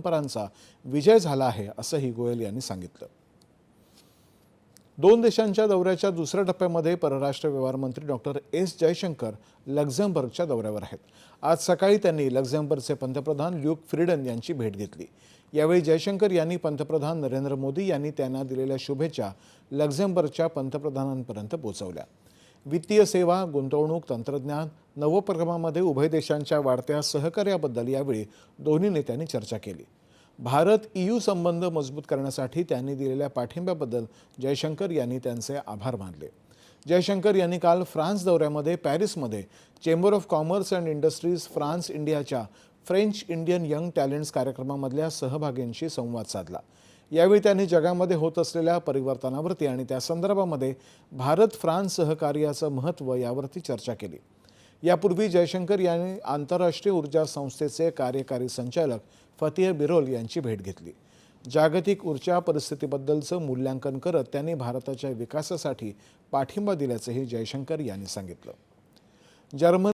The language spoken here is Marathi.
परंपरांचा विजय झाला आहे असंही गोयल यांनी सांगितलं। दोन देशांच्या दौऱ्याच्या दुसऱ्या टप्प्यामध्ये परराष्ट्र व्यवहार मंत्री डॉक्टर एस जयशंकर लक्झेंबर्गच्या दौऱ्यावर आहेत। आज सकाळी त्यांनी लक्झेंबर्गचे पंतप्रधान ल्यूक फ्रीडन यांची भेट घेतली। यावेळी जयशंकर यांनी पंतप्रधान नरेंद्र मोदी यांनी त्यांना दिलेल्या शुभेच्छा लक्झेंबर्गच्या पंतप्रधानांपर्यंत पोहोचवल्या। वित्तीय सेवा, गुंतवणूक, तंत्रज्ञान, नवोपक्रमामध्ये उभय देशांच्या वाढत्या सहकार्याबद्दल यावेळी दोन्ही नेत्यांनी चर्चा केली। भारत EU संबंध मजबूत करण्यासाठी त्यांनी दिलेल्या पाठिंब्याबद्दल जयशंकर यांनी त्यांचे आभार मानले। जयशंकर यांनी काल फ्रान्स दौऱ्यामध्ये पॅरिसमध्ये chamber of commerce and industries France इंडियाच्या फ्रेंच इंडियन यंग टॅलेंट्स कार्यक्रमामधल्या सहभागींशी संवाद साधला। यावेळी त्यांनी जगामध्ये होत असलेल्या परिवर्तनावरती आणि त्या संदर्भामध्ये भारत फ्रान्स सहकार्याचं महत्त्व यावरती चर्चा केली। यापूर्वी जयशंकर यांनी आंतरराष्ट्रीय ऊर्जा संस्थेचे कार्यकारी संचालक फतिह बिरोल यांची भेट घेतली। जागतिक ऊर्जा परिस्थितीबद्दलचं मूल्यांकन करत त्यांनी भारताच्या विकासासाठी पाठिंबा दिल्याचंही जयशंकर यांनी सांगितलं।